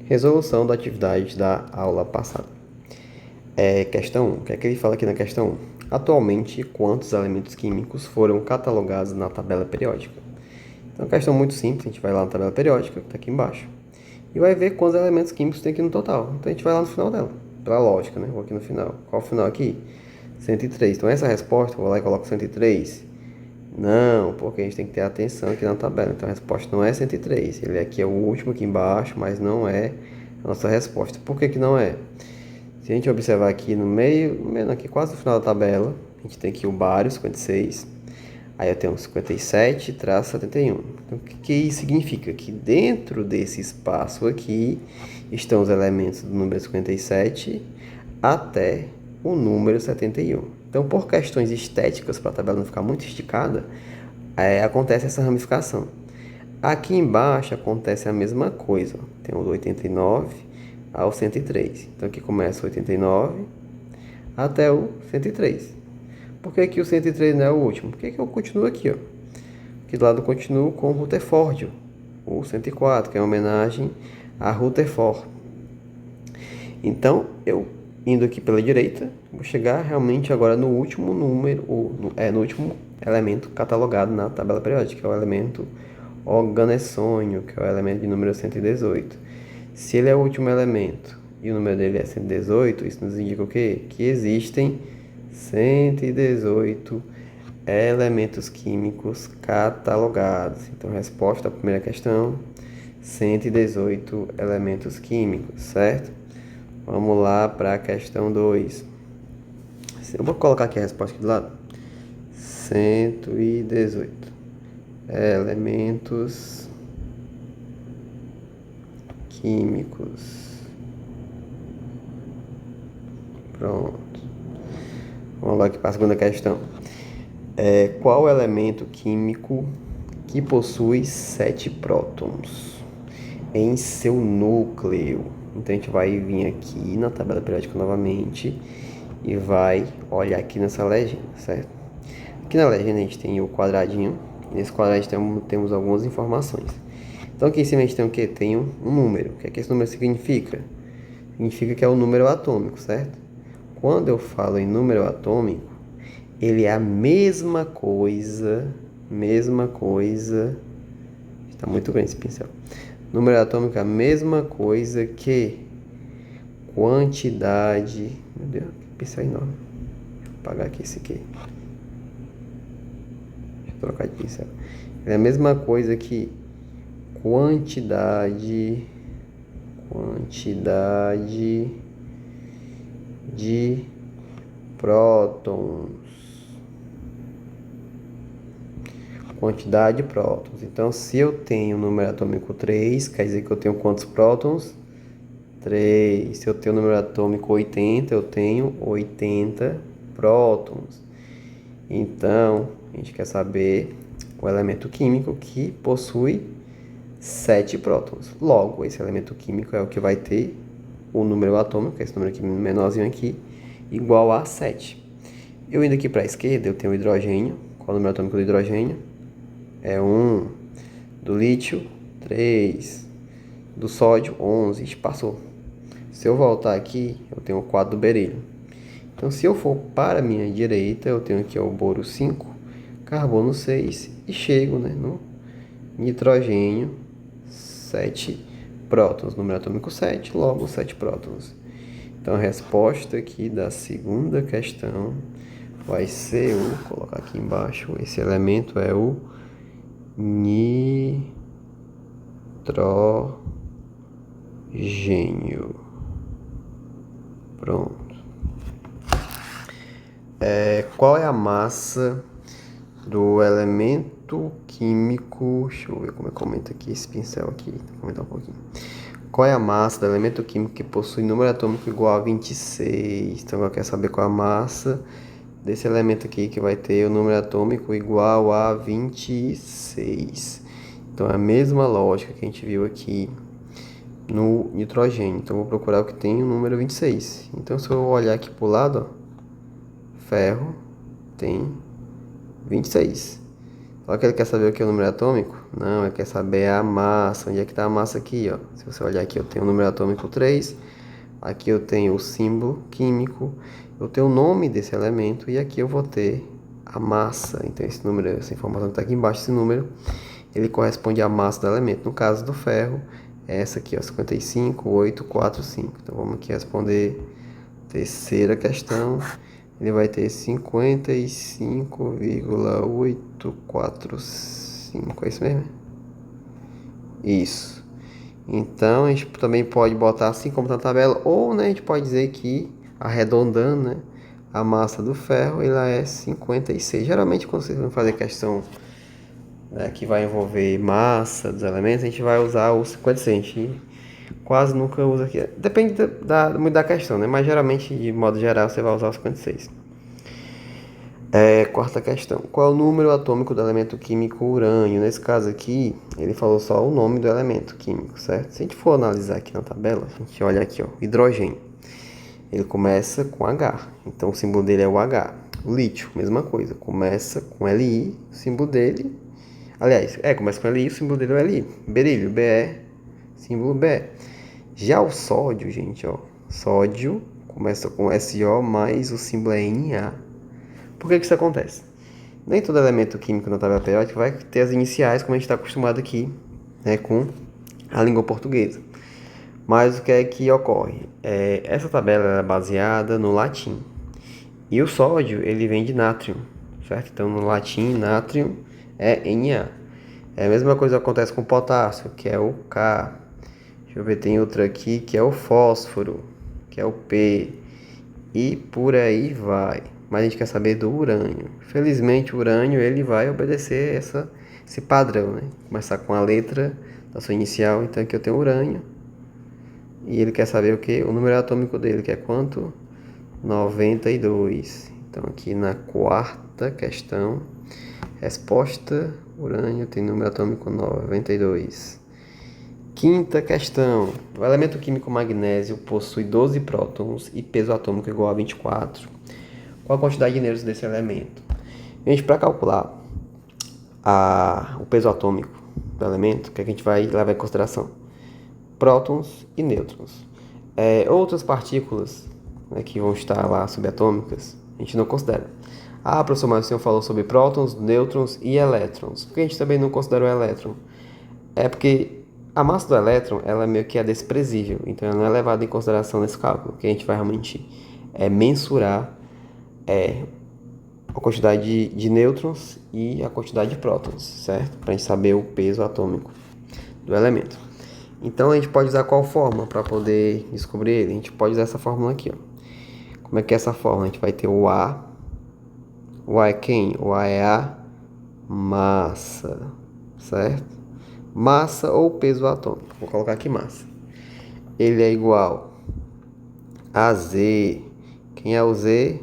Resolução da atividade da aula passada. Questão 1. O que é que ele fala aqui na questão 1? Atualmente, quantos elementos químicos foram catalogados na tabela periódica? Então, uma questão muito simples. A gente vai lá na tabela periódica, que está aqui embaixo, e vai ver quantos elementos químicos tem aqui no total. Então, a gente vai lá no final dela, pela lógica, né? Vou aqui no final. Qual o final aqui? 103. Então, essa resposta, eu vou lá e coloco 103. Não, porque a gente tem que ter atenção aqui na tabela. Então a resposta não é 103. Ele aqui é o último aqui embaixo, mas não é a nossa resposta. Por que que não é? Se a gente observar aqui no meio aqui quase no final da tabela, a gente tem aqui o bário, 56. Aí eu tenho 57-71. Então o que isso significa? Que dentro desse espaço aqui estão os elementos do número 57 até o número 71. Então, por questões estéticas, para a tabela não ficar muito esticada, acontece essa ramificação. Aqui embaixo acontece a mesma coisa. Tem o do 89 ao 103. Então, aqui começa o 89 até o 103. Por que que o 103 não é o último? Por que que eu continuo aqui? Aqui do lado eu continuo com o Rutherford, o 104, que é uma homenagem a Rutherford. Então, eu indo aqui pela direita, vou chegar realmente agora no último número, no último elemento catalogado na tabela periódica, que é o elemento organessônio, que é o elemento de número 118. Se ele é o último elemento e o número dele é 118, isso nos indica o quê? Que existem 118 elementos químicos catalogados. Então, resposta à primeira questão, 118 elementos químicos, certo? Vamos lá para a questão 2. Eu vou colocar aqui a resposta aqui do lado. 118 elementos químicos. Pronto. Vamos lá aqui para a segunda questão. Qual elemento químico que possui 7 prótons em seu núcleo? Então, a gente vai vir aqui na tabela periódica novamente e vai olhar aqui nessa legenda, certo? Aqui na legenda a gente tem o quadradinho, e nesse quadradinho temos algumas informações. Então, aqui em cima a gente tem o quê? Tem um número. O que é que esse número significa? Significa que é o número atômico, certo? Quando eu falo em número atômico, ele é a mesma coisa, está muito grande esse pincel. Número atômico é a mesma coisa que quantidade. Meu Deus, que pincel enorme. Deixa eu apagar aqui esse aqui. Deixa eu trocar de pincel. É a mesma coisa que quantidade de prótons. Quantidade de prótons. Então, se eu tenho o número atômico 3, quer dizer que eu tenho quantos prótons? 3. Se eu tenho o número atômico 80, eu tenho 80 prótons. Então, a gente quer saber o elemento químico que possui 7 prótons. Logo, esse elemento químico é o que vai ter o número atômico, esse número aqui menorzinho aqui, igual a 7. Eu indo aqui para a esquerda, eu tenho o hidrogênio. Qual é o número atômico do hidrogênio? É 1. Do lítio, 3. Do sódio, 11. Ixi, passou. Se eu voltar aqui, eu tenho o 4 do berílio. Então, se eu for para a minha direita, eu tenho aqui o boro 5, carbono 6 e chego, no nitrogênio, 7 prótons. Número atômico 7, logo 7 prótons. Então, a resposta aqui da segunda questão vai ser vou colocar aqui embaixo, esse elemento é o nitrogênio. Pronto. Qual é a massa do elemento químico? Deixa eu ver como eu comento aqui esse pincel aqui. Vou comentar um pouquinho. Qual é a massa do elemento químico que possui número atômico igual a 26? Então, eu quero saber qual é a massa desse elemento aqui que vai ter o número atômico igual a 26. Então, é a mesma lógica que a gente viu aqui no nitrogênio. Então, eu vou procurar o que tem o número 26. Então, se eu olhar aqui para o lado, ferro tem 26. Só que ele quer saber o que é o número atômico? Não, ele quer saber a massa. Onde é que está a massa aqui, ó? Se você olhar aqui, eu tenho o número atômico 3. Aqui eu tenho o símbolo químico. Eu tenho o nome desse elemento. E aqui eu vou ter a massa. Então esse número, essa informação que está aqui embaixo, esse número, ele corresponde à massa do elemento. No caso do ferro, é essa aqui, ó, 55,845. Então vamos aqui responder a terceira questão. Ele vai ter 55,845. É isso mesmo? Isso. Então a gente também pode botar assim como na tabela, ou né, a gente pode dizer que, arredondando, né, a massa do ferro ela é 56. Geralmente quando vocês vão fazer questão, né, que vai envolver massa dos elementos, a gente vai usar o 56. A gente quase nunca usa aqui. Depende muito da questão, né? Mas geralmente, de modo geral, você vai usar o 56. Quarta questão. Qual é o número atômico do elemento químico urânio? Nesse caso aqui, ele falou só o nome do elemento químico, certo? Se a gente for analisar aqui na tabela, a gente olha aqui, ó, hidrogênio. Ele começa com H, então o símbolo dele é o H. O lítio, mesma coisa, começa com Li, o símbolo dele... Aliás, começa com Li, o símbolo dele é o Li. Berílio, Be, símbolo Be. Já o sódio, gente, ó, sódio começa com SO, mas o símbolo é Na. Por que isso acontece? Nem todo elemento químico na tabela periódica vai ter as iniciais, como a gente está acostumado aqui, né, com a língua portuguesa. Mas o que é que ocorre? Essa tabela é baseada no latim. E o sódio, ele vem de nátrium, certo? Então, no latim, nátrium é Na. A mesma coisa acontece com o potássio, que é o K. Deixa eu ver, tem outra aqui, que é o fósforo, que é o P. E por aí vai. Mas a gente quer saber do urânio. Felizmente, o urânio ele vai obedecer esse padrão, né? Começar com a letra da sua inicial. Então aqui eu tenho urânio. E ele quer saber o que? O número atômico dele, que é quanto? 92. Então aqui na quarta questão, resposta, urânio tem número atômico 92. Quinta questão. O elemento químico magnésio possui 12 prótons e peso atômico igual a 24. Qual a quantidade de nêutrons desse elemento? Gente, para calcular o peso atômico do elemento, que a gente vai levar em consideração? Prótons e nêutrons. Outras partículas, né, que vão estar lá subatômicas, a gente não considera. Professor, mas o senhor falou sobre prótons, nêutrons e elétrons. Por que a gente também não considera o elétron? Porque a massa do elétron ela meio que é desprezível, então ela não é levada em consideração nesse cálculo. O que a gente vai realmente mensurar a quantidade de nêutrons e a quantidade de prótons, certo? Para a gente saber o peso atômico do elemento. Então a gente pode usar qual forma para poder descobrir ele? A gente pode usar essa fórmula aqui, ó. Como é que é essa fórmula? A gente vai ter o A. O A é quem? O A é a massa, certo? Massa ou peso atômico. Vou colocar aqui massa. Ele é igual a Z. Quem é o Z?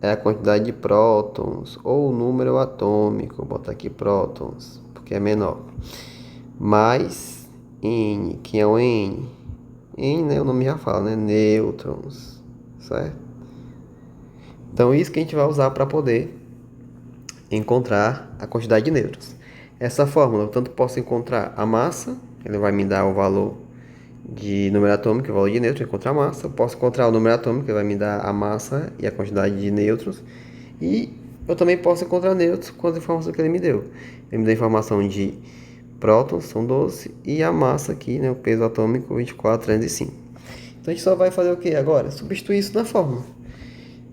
É a quantidade de prótons ou o número atômico. Vou botar aqui prótons, porque é menor. Mais N. Quem é o N? N, né? O nome já fala, né? Nêutrons, certo? Então, isso que a gente vai usar para poder encontrar a quantidade de nêutrons. Essa fórmula, eu tanto posso encontrar a massa, ele vai me dar o valor de número atômico, o valor de nêutrons, encontrar a massa. Eu posso encontrar o número atômico, que vai me dar a massa e a quantidade de nêutrons. E eu também posso encontrar nêutrons com as informações que ele me deu. Ele me deu a informação de prótons, são 12, e a massa aqui, né, o peso atômico, 24,305. Então a gente só vai fazer o que agora? Substituir isso na fórmula.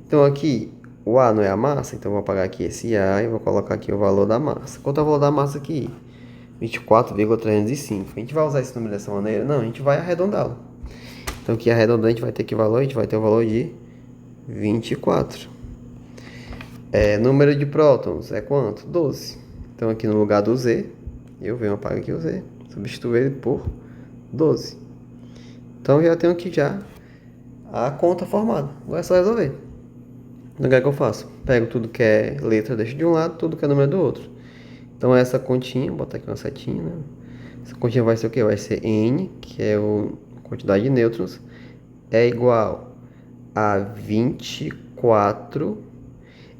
Então aqui, o A não é a massa, então eu vou apagar aqui esse A e vou colocar aqui o valor da massa. Quanto é o valor da massa aqui? 24,305. A gente vai usar esse número dessa maneira? Não, a gente vai arredondá-lo. Então aqui arredondando a gente vai ter que valor? A gente vai ter o valor de 24. Número de prótons é quanto? 12. Então aqui no lugar do Z, eu venho apagar aqui o Z, substituo ele por 12. Então já tenho aqui já a conta formada. Agora é só resolver. Então o que é que eu faço? Pego tudo que é letra, deixo de um lado, tudo que é número do outro. Então essa continha, vou botar aqui uma setinha, né? Essa continha vai ser o quê? Vai ser N, que é a quantidade de nêutrons, é igual a 24.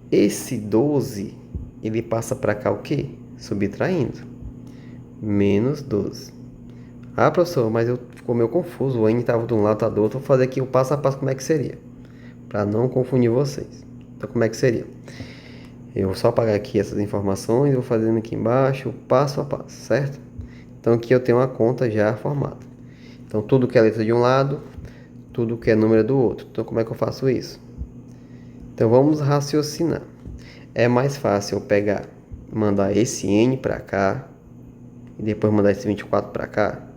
Esse 12, ele passa para cá o quê? subtraindo, menos 12. Ah, professor, mas ficou meio confuso, o N estava de um lado, tá do outro. Vou fazer aqui o passo a passo como é que seria, para não confundir vocês. Então, como é que seria? Eu vou só apagar aqui essas informações e vou fazendo aqui embaixo, passo a passo, certo? Então, aqui eu tenho uma conta já formada. Então, tudo que é letra de um lado, tudo que é número do outro. Então, como é que eu faço isso? Então, vamos raciocinar. É mais fácil eu pegar, mandar esse N para cá e depois mandar esse 24 para cá?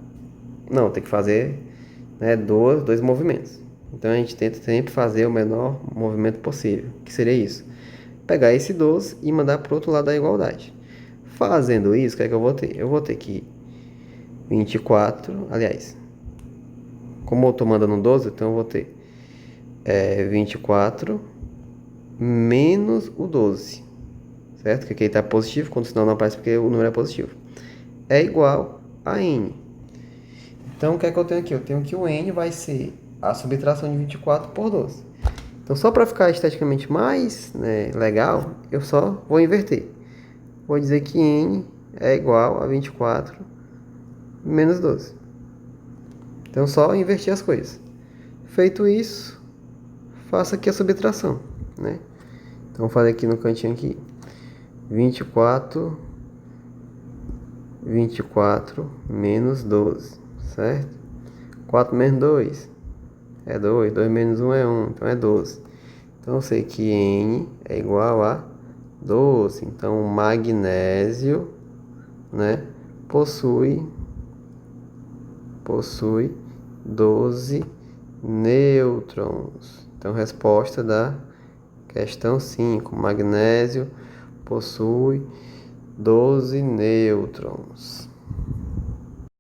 Não, tem que fazer, né, dois movimentos. Então, a gente tenta sempre fazer o menor movimento possível. O que seria isso? Pegar esse 12 e mandar para o outro lado da igualdade. Fazendo isso, o que é que eu vou ter? Eu vou ter que 24, aliás, como eu estou mandando 12, então eu vou ter 24 menos o 12, certo? Que aqui está positivo, quando o sinal não aparece porque o número é positivo. É igual a N. Então, o que é que eu tenho aqui? Eu tenho que o N vai ser a subtração de 24 por 12. Então, só para ficar esteticamente mais, né, legal, eu só vou inverter. Vou dizer que N é igual a 24 menos 12. Então, só invertir as coisas. Feito isso, faça aqui a subtração, né? Então, vou fazer aqui no cantinho aqui. 24 menos 12, certo? 4 menos 2 é 2, 2 menos 1 é 1, então é 12. Então, eu sei que N é igual a 12. Então, o magnésio, né, possui 12 nêutrons. Então, resposta da questão 5. Magnésio possui 12 nêutrons.